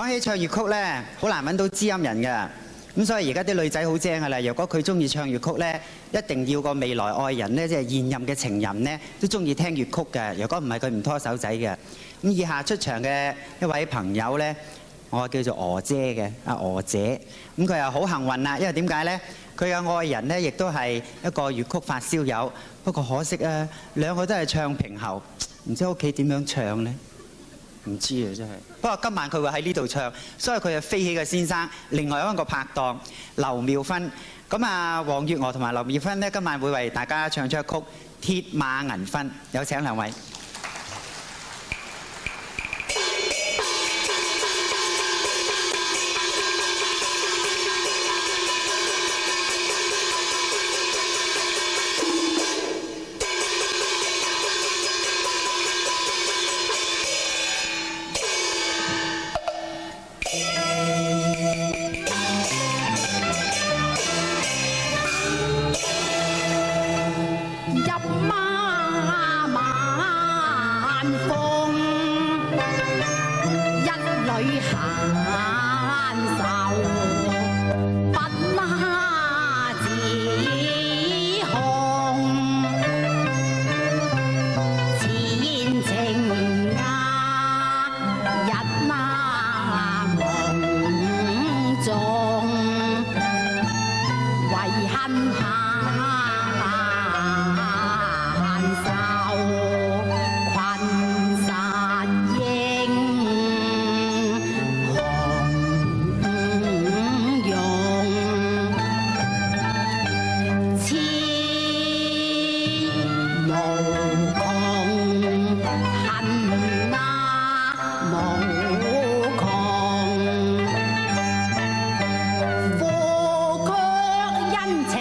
起唱粵曲咧，好難揾到知音人㗎。咁所以而家啲女仔好精㗎啦。如果佢中意唱粵曲咧，一定要個未來愛人咧，即係現任嘅情人咧，都中意聽粵曲嘅。如果唔係，佢唔拖手仔嘅。咁以下出場嘅一位朋友咧，我叫做娥姐嘅，阿娥姐。咁佢又好幸運啦，因為點解咧？佢嘅愛人咧，亦都係一個粵曲發燒友。不過可惜啊，兩個都係唱平喉，唔知屋企點樣唱咧？唔知啊，真係。不過今晚佢會喺呢度唱，所以佢係飛起嘅先生。另外一個拍檔劉妙芬，咁啊，黃月娥同埋劉妙芬呢，今晚會為大家唱出一曲《鐵馬銀婚》，有請兩位。夫卻因情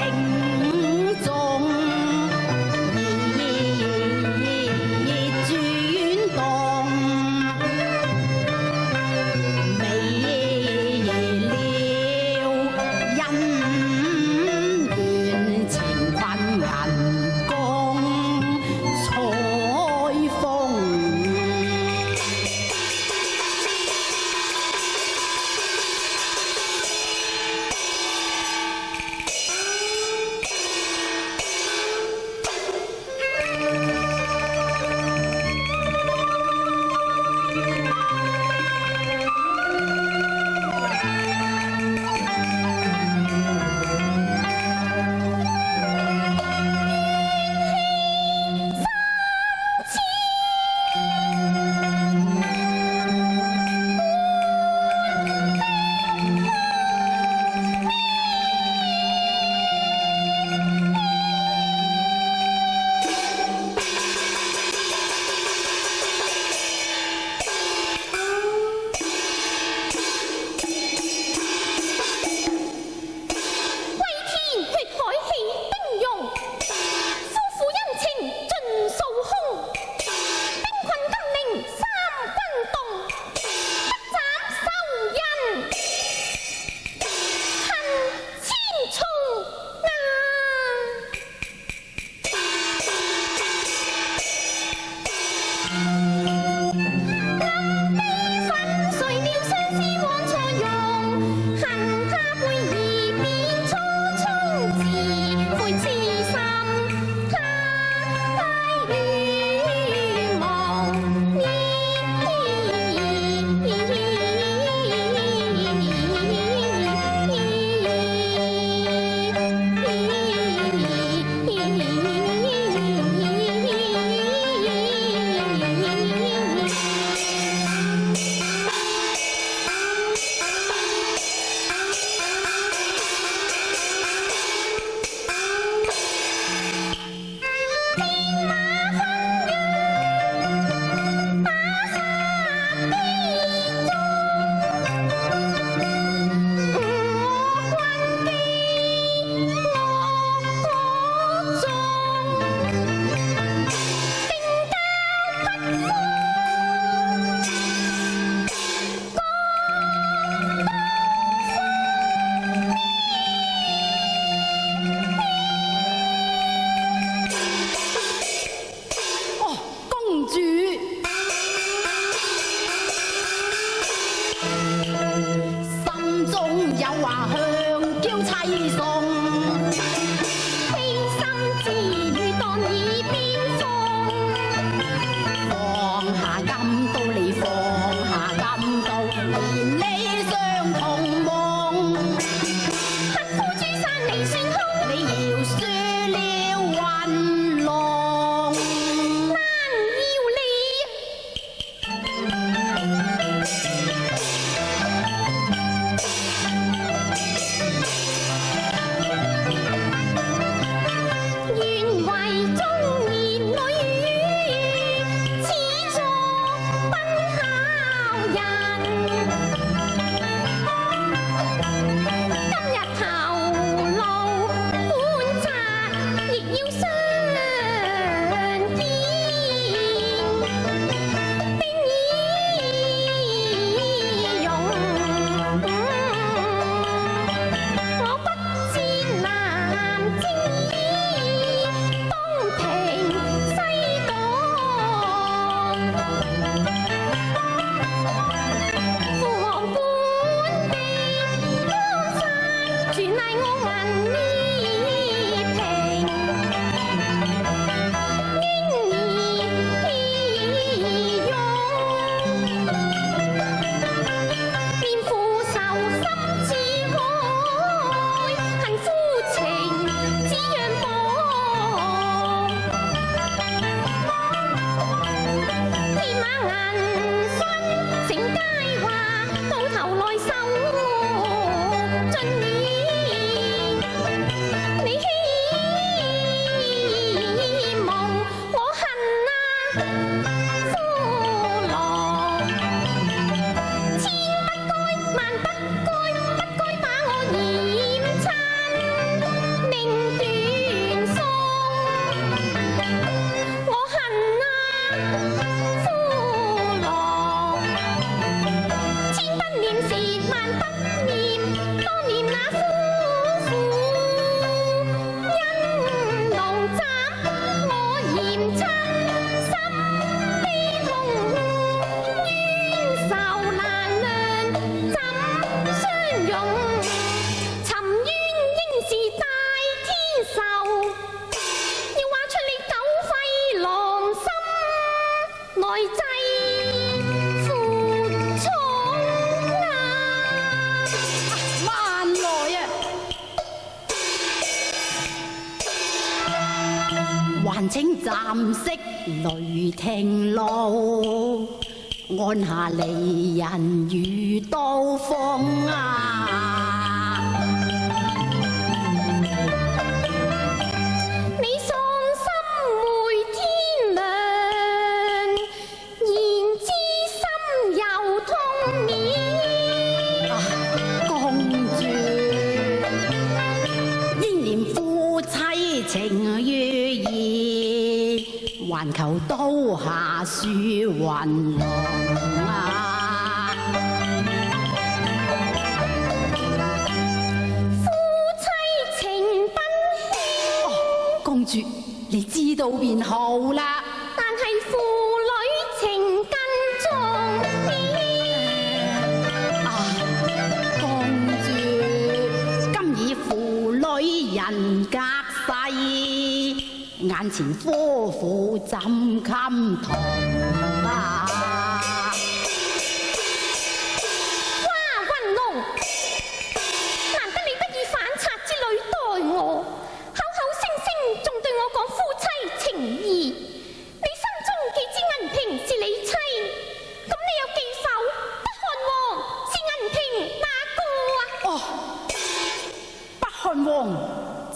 還請暫息雷霆路，按下離人如刀鋒啊！你喪心回天良，言之心又痛了。公主，應念夫妻情於義，還求刀下樹雲龍啊！夫妻情不輕，公主，你知道便好啦。但係父女情更重要。公主，今以父女人隔世，眼前夫婦怎堪同啊？哇，雲龍，難得你不以反賊之類待我，口口聲聲仲對我講夫妻情義，你心中既知銀萍是你妻，咁你又記否北漢王是銀萍哪個啊？哦，北漢王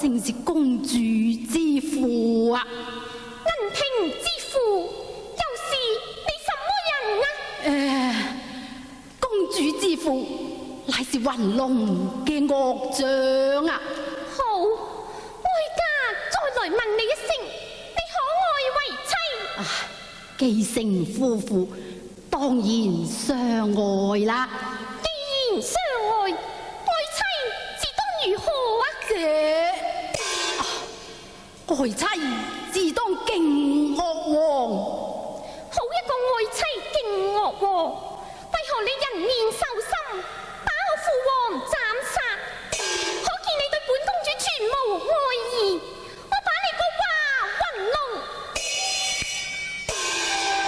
正是公主之父啊！銀萍之父又是你什麼人啊？公主之父乃是雲龍嘅岳丈啊！好，哀家再來問你一聲，你可愛為妻？既成夫婦，當然相愛啦。既然相愛，愛妻自當如何啊？愛妻自當敬岳王。好一個愛妻敬岳王，為何你人面獸心，把我父王斬殺？可見你對本公主全無愛意。我把你個華雲龍，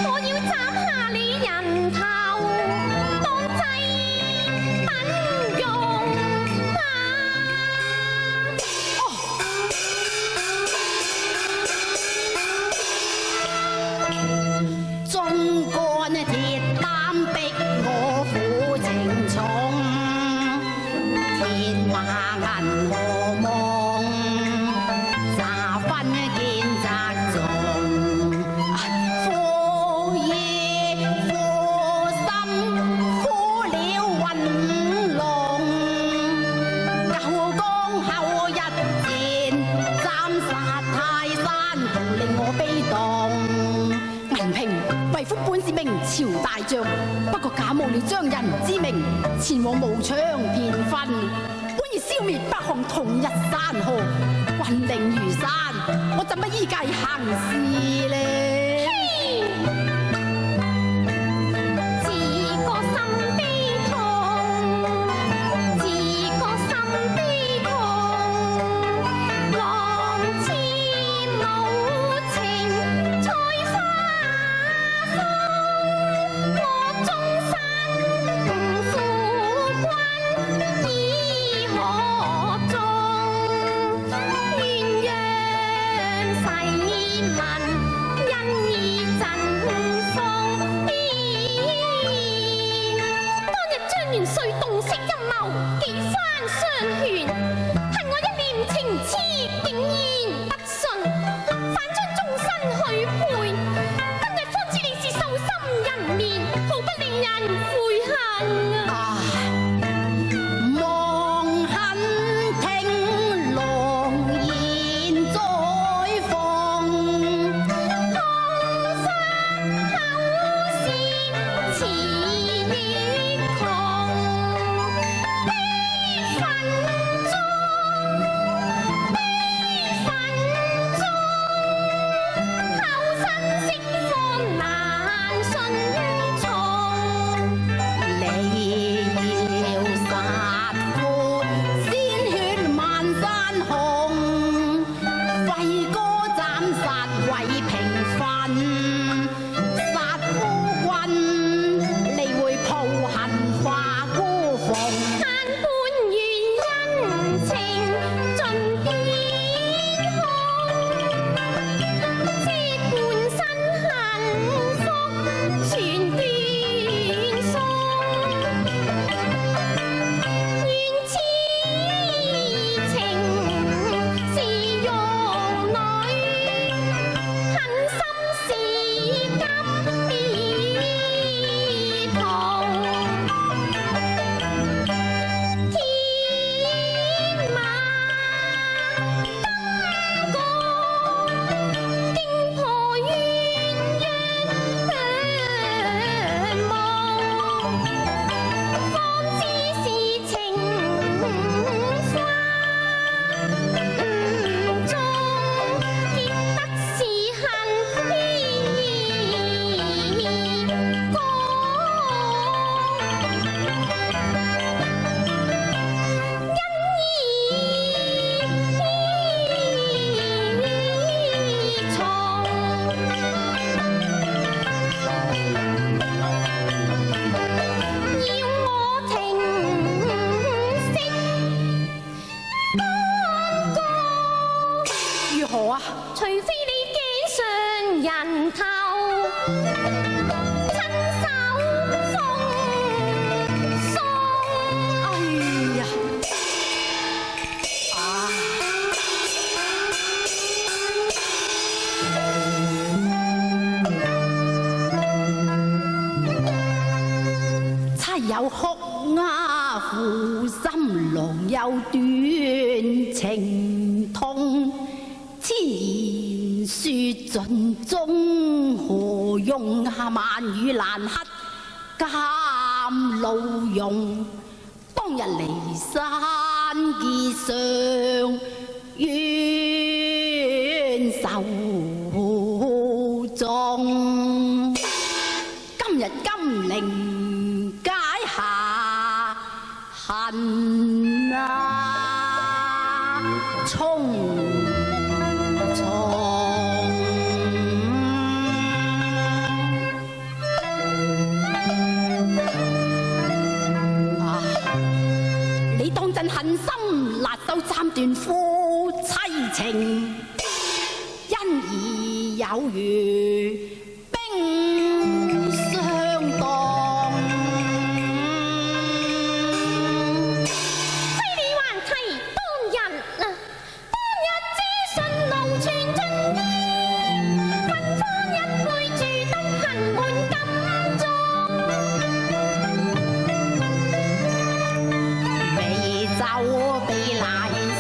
我要斬下你人頭當祭品用啊！泰山同令我悲動。銀平為夫本是明朝大將，不過假冒了將人之名，前往武昌騙婚，本意消滅北漢統一山河，軍令如山，我怎麼依計行事呢？有哭啞負心郎有短情痛，千言說盡終何用？萬語難克監牢用。當日離山結上冤仇重，今日金陵解下恨啊重重啊！你當真狠心辣手斬斷夫妻情，因而有如冰霜凍。非你還提當日啊，當日資訊流傳盡衣，芬芳一杯住得痕滿金鐘。美酒比乃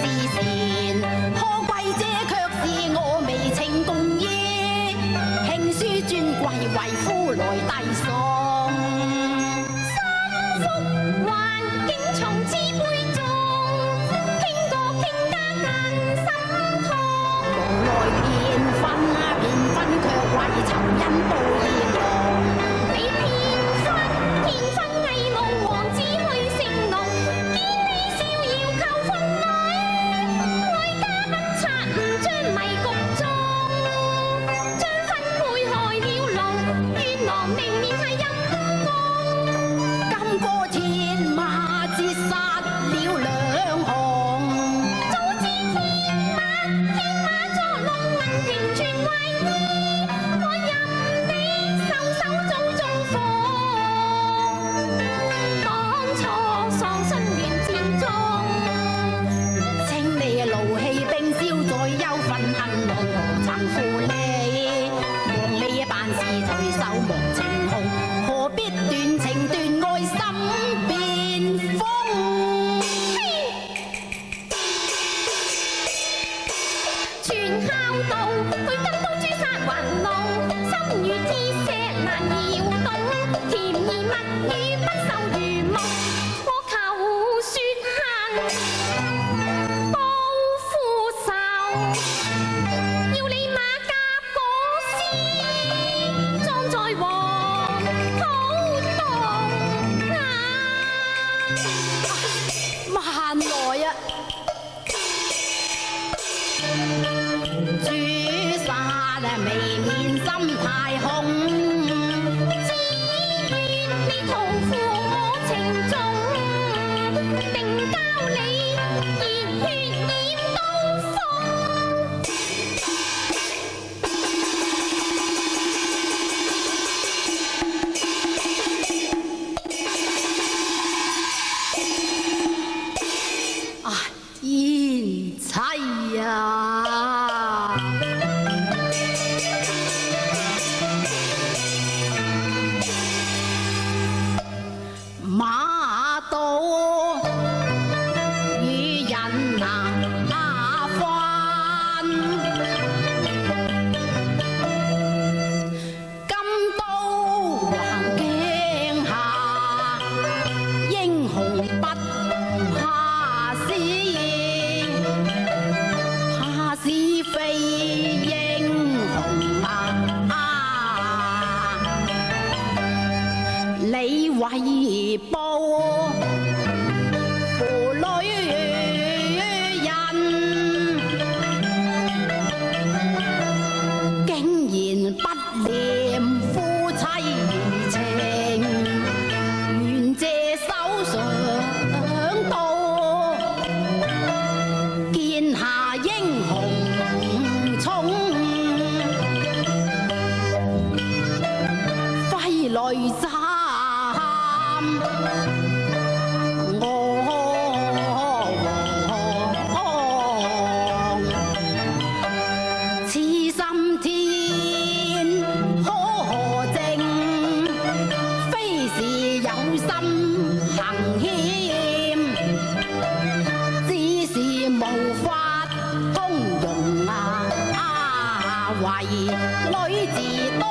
是善，可貴者卻是我。手無情紅，何必斷情斷愛心變風？全孝道，佢金刀誅殺雲龍，心如鐵石難搖動，甜言蜜語不受如夢，我求雪恨報父仇，要你馬甲裹屍，葬在黃土洞啊！慢來啊！朱砂未免心太空，只願你同負我情重，定教你熱血染刀鋒。啊，賢妻啊！馬到與人難分，金刀橫鏡下，英雄不怕死，怕是非英雄啊！你為報父女人，竟然不念夫妻情，願借手上刀，見下英雄衝，揮淚斬我王，此心天可證，非是有心行險，只是無法通融啊！為女自當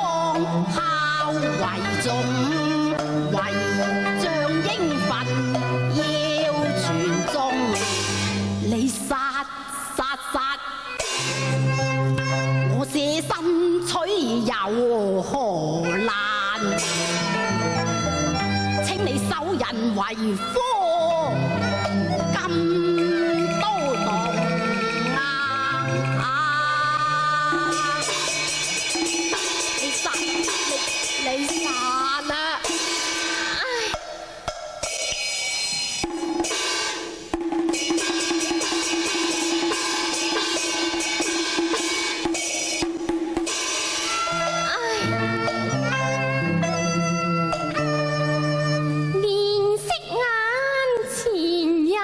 孝為重，為將英憤要傳頌，你殺！我捨身取又何難？請你收人為夫，金刀洞啊！你殺啦！憐惜眼前人，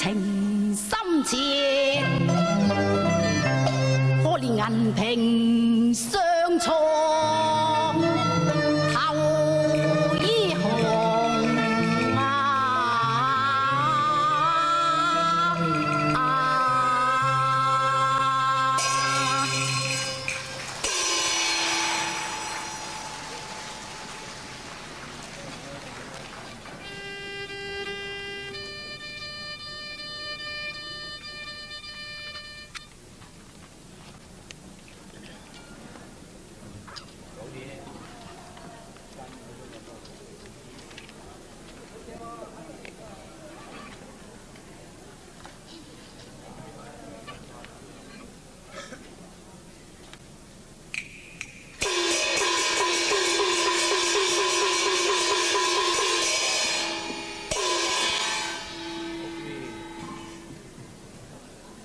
情深切，可憐銀屏相錯，頭已紅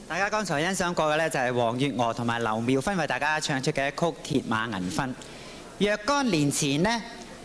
大家剛才欣賞過嘅咧就係黃月娥同埋劉妙芬為大家唱出嘅一曲《鐵馬銀婚》。若干年前呢，